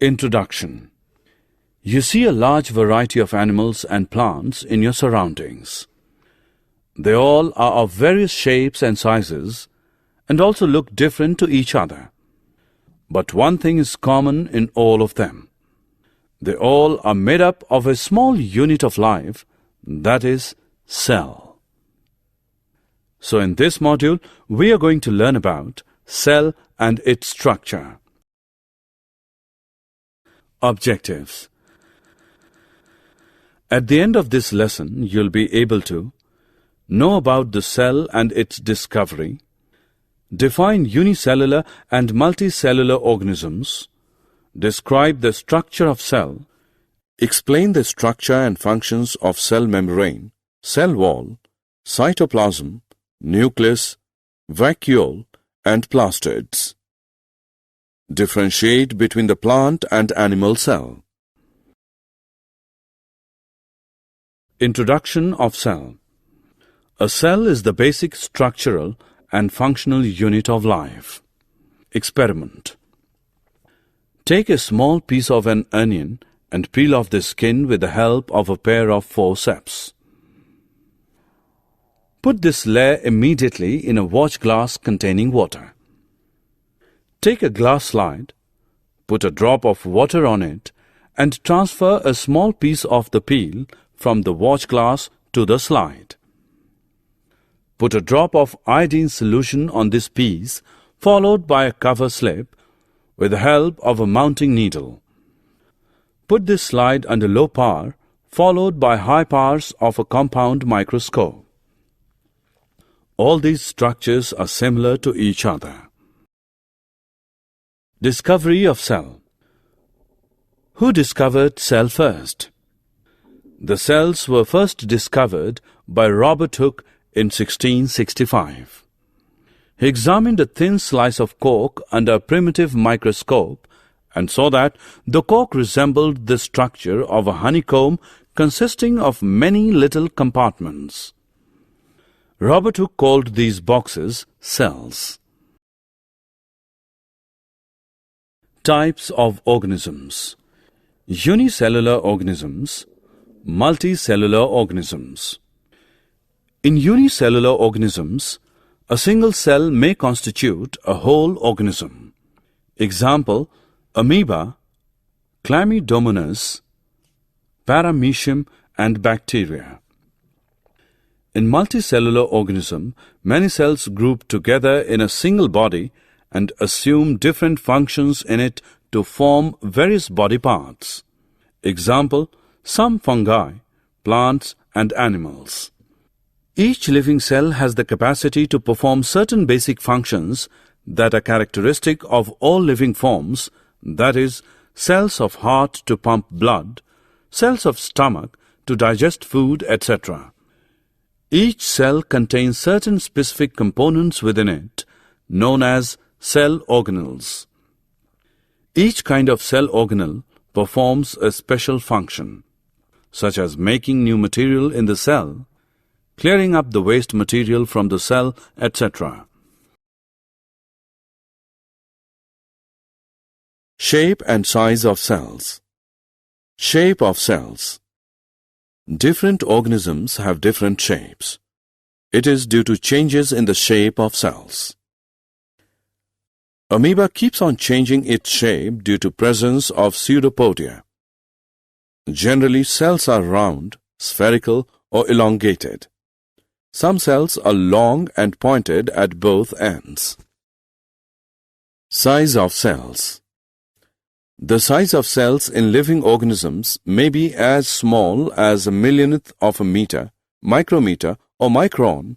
Introduction. You see a large variety of animals and plants in your surroundings. They all are of various shapes and sizes and also look different to each other. But one thing is common in all of them. They all are made up of a small unit of life, that is, cell. So in this module, we are going to learn about cell and its structure. Objectives. At the end of this lesson, you'll be able to know about the cell and its discovery, define unicellular and multicellular organisms, describe the structure of cell, explain the structure and functions of cell membrane, cell wall, cytoplasm, nucleus, vacuole, and plastids. Differentiate between the plant and animal cell. Introduction of cell. A cell is the basic structural and functional unit of life. Experiment. Take a small piece of an onion and peel off the skin with the help of a pair of forceps. Put this layer immediately in a watch glass containing water. Take a glass slide, put a drop of water on it, and transfer a small piece of the peel from the watch glass to the slide. Put a drop of iodine solution on this piece, followed by a cover slip with the help of a mounting needle. Put this slide under low power, followed by high powers of a compound microscope. All these structures are similar to each other. Discovery of cell. Who discovered cell first? The cells were first discovered by Robert Hooke in 1665. He examined a thin slice of cork under a primitive microscope and saw that the cork resembled the structure of a honeycomb consisting of many little compartments. Robert Hooke called these boxes cells. Types of organisms. Unicellular organisms, multicellular organisms. In unicellular organisms, a single cell may constitute a whole organism. Example, amoeba, chlamydomonas, paramecium, and bacteria. In multicellular organism, many cells group together in a single body and assume different functions in it to form various body parts. Example, some fungi, plants, and animals. Each living cell has the capacity to perform certain basic functions that are characteristic of all living forms, that is, cells of heart to pump blood, cells of stomach to digest food, etc. Each cell contains certain specific components within it, known as cell organelles. Each kind of cell organelle performs a special function, such as making new material in the cell, clearing up the waste material from the cell, etc. Shape and size of cells. Shape of cells. Different organisms have different shapes. It is due to changes in the shape of cells. Amoeba keeps on changing its shape due to presence of pseudopodia. Generally, cells are round, spherical, or elongated. Some cells are long and pointed at both ends. Size of cells. The size of cells in living organisms may be as small as a millionth of a meter, micrometer, or micron,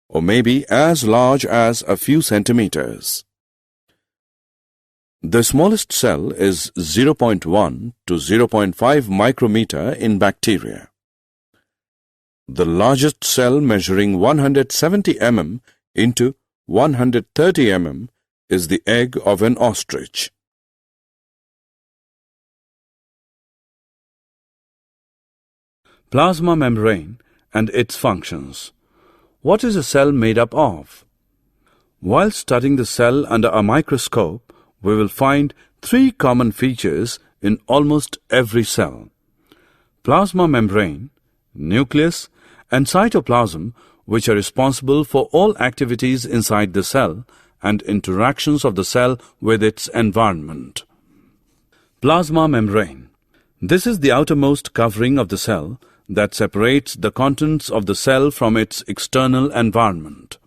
or may be as large as a few centimeters. The smallest cell is 0.1 to 0.5 micrometer in bacteria. The largest cell, measuring 170 mm into 130 mm, is the egg of an ostrich. Plasma membrane and its functions. What is a cell made up of? While studying the cell under a microscope, we will find three common features in almost every cell. Plasma membrane, nucleus, and cytoplasm, which are responsible for all activities inside the cell and interactions of the cell with its environment. Plasma membrane. This is the outermost covering of the cell that separates the contents of the cell from its external environment.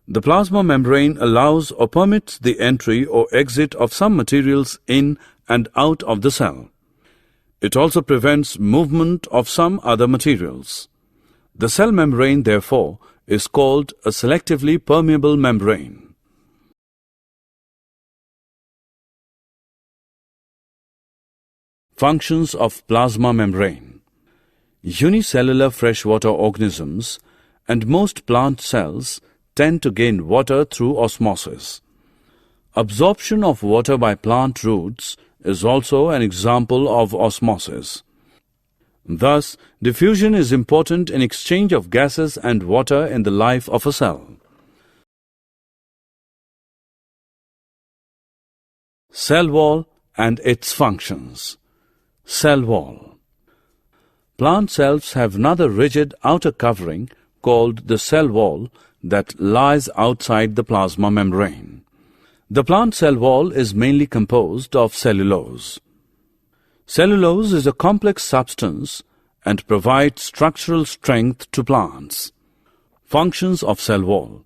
The plasma membrane allows or permits the entry or exit of some materials in and out of the cell. It also prevents movement of some other materials. The cell membrane, therefore, is called a selectively permeable membrane. Functions of plasma membrane. Unicellular freshwater organisms and most plant cells tend to gain water through osmosis. Absorption of water by plant roots is also an example of osmosis. Thus, diffusion is important in exchange of gases and water in the life of a cell. Cell wall and its functions. Cell wall. Plant cells have another rigid outer covering called the cell wall that lies outside the plasma membrane. The plant cell wall is mainly composed of cellulose. Cellulose is a complex substance and provides structural strength to plants. Functions of cell wall.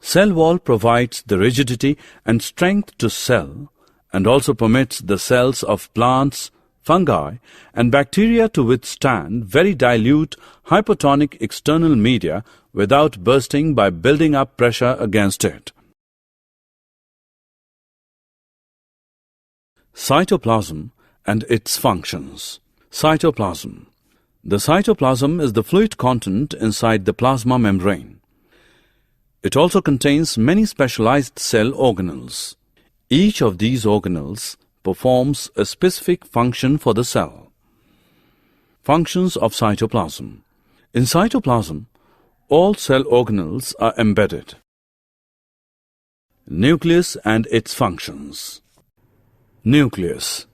Cell wall provides the rigidity and strength to cell and also permits the cells of plants, fungi, and bacteria to withstand very dilute hypotonic external media without bursting by building up pressure against it. Cytoplasm and its functions. Cytoplasm. The cytoplasm is the fluid content inside the plasma membrane. It also contains many specialized cell organelles. Each of these organelles performs a specific function for the cell. Functions of cytoplasm. In cytoplasm, all cell organelles are embedded. Nucleus and its functions. Nucleus.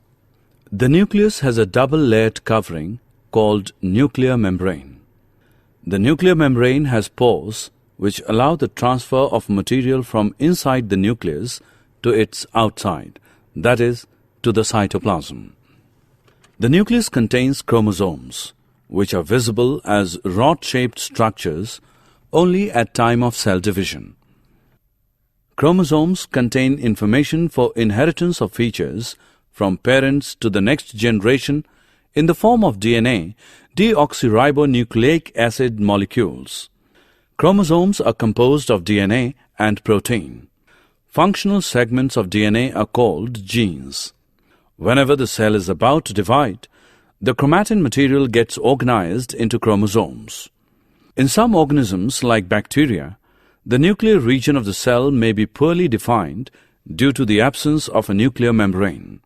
The nucleus has a double-layered covering called nuclear membrane. The nuclear membrane has pores which allow the transfer of material from inside the nucleus to its outside, that is, to the cytoplasm. The nucleus contains chromosomes, which are visible as rod-shaped structures only at time of cell division. Chromosomes contain information for inheritance of features from parents to the next generation in the form of DNA, deoxyribonucleic acid molecules. Chromosomes are composed of DNA and protein. Functional segments of DNA are called genes. Whenever the cell is about to divide, the chromatin material gets organized into chromosomes. In some organisms, like bacteria, the nuclear region of the cell may be poorly defined due to the absence of a nuclear membrane.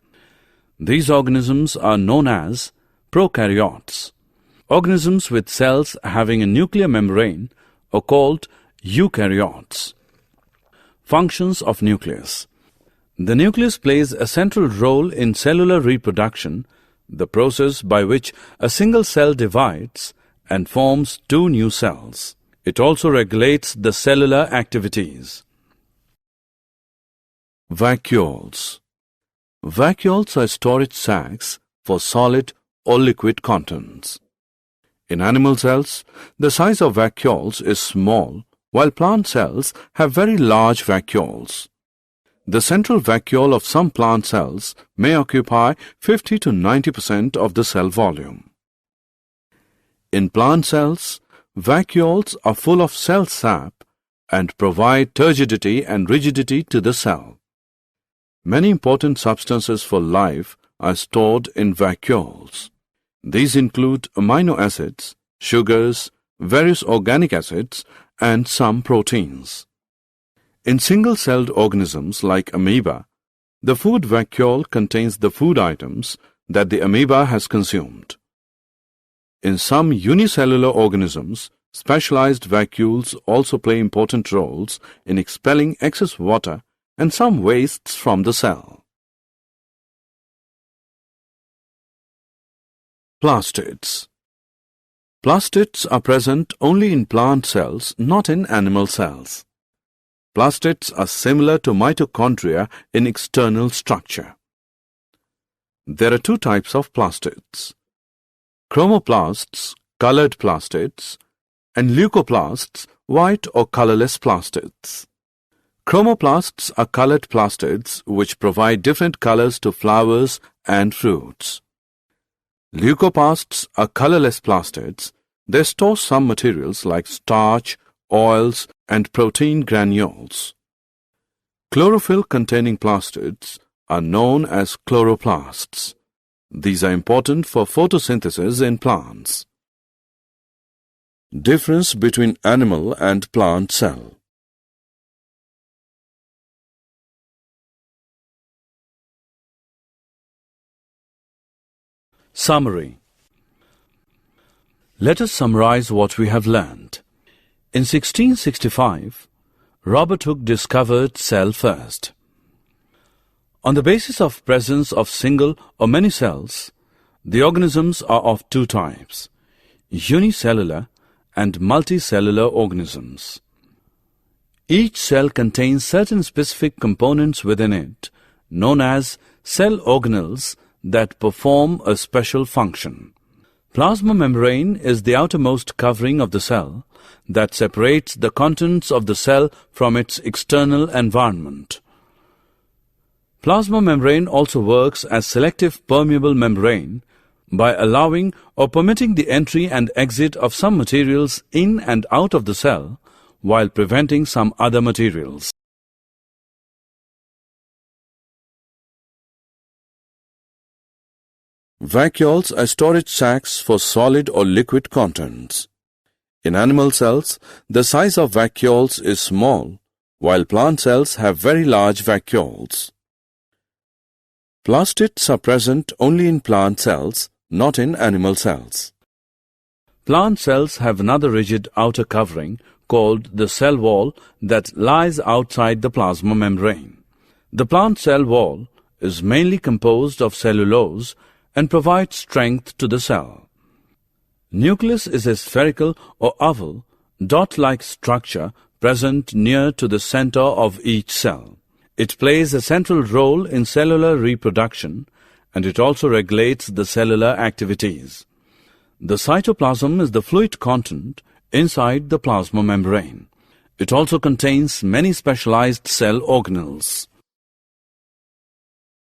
These organisms are known as prokaryotes. Organisms with cells having a nuclear membrane are called eukaryotes. Functions of nucleus. The nucleus plays a central role in cellular reproduction, the process by which a single cell divides and forms two new cells. It also regulates the cellular activities. Vacuoles. Vacuoles are storage sacs for solid or liquid contents. In animal cells, the size of vacuoles is small, while plant cells have very large vacuoles. The central vacuole of some plant cells may occupy 50 to 90% of the cell volume. In plant cells, vacuoles are full of cell sap and provide turgidity and rigidity to the cell. Many important substances for life are stored in vacuoles. These include amino acids, sugars, various organic acids, and some proteins. In single-celled organisms like amoeba, the food vacuole contains the food items that the amoeba has consumed. In some unicellular organisms, specialized vacuoles also play important roles in expelling excess water and some wastes from the cell. Plastids. Plastids are present only in plant cells, not in animal cells. Plastids are similar to mitochondria in external structure. There are two types of plastids: chromoplasts, colored plastids, and leucoplasts, white or colorless plastids. Chromoplasts are colored plastids which provide different colors to flowers and fruits. Leucoplasts are colorless plastids. They store some materials like starch, oils, and protein granules. Chlorophyll-containing plastids are known as chloroplasts. These are important for photosynthesis in plants. Difference between animal and plant cell. Summary. Let us summarize what we have learned. In 1665, Robert Hooke discovered cell first. On the basis of presence of single or many cells, the organisms are of two types: unicellular and multicellular organisms. Each cell contains certain specific components within it, known as cell organelles, that perform a special function. Plasma membrane is the outermost covering of the cell that separates the contents of the cell from its external environment. Plasma membrane also works as selective permeable membrane by allowing or permitting the entry and exit of some materials in and out of the cell while preventing some other materials. Vacuoles are storage sacs for solid or liquid contents. In animal cells, the size of vacuoles is small, while plant cells have very large vacuoles. Plastids are present only in plant cells, not in animal cells. Plant cells have another rigid outer covering called the cell wall that lies outside the plasma membrane. The plant cell wall is mainly composed of cellulose and provides strength to the cell. Nucleus is a spherical or oval, dot-like structure present near to the center of each cell. It plays a central role in cellular reproduction, and it also regulates the cellular activities. The cytoplasm is the fluid content inside the plasma membrane. It also contains many specialized cell organelles.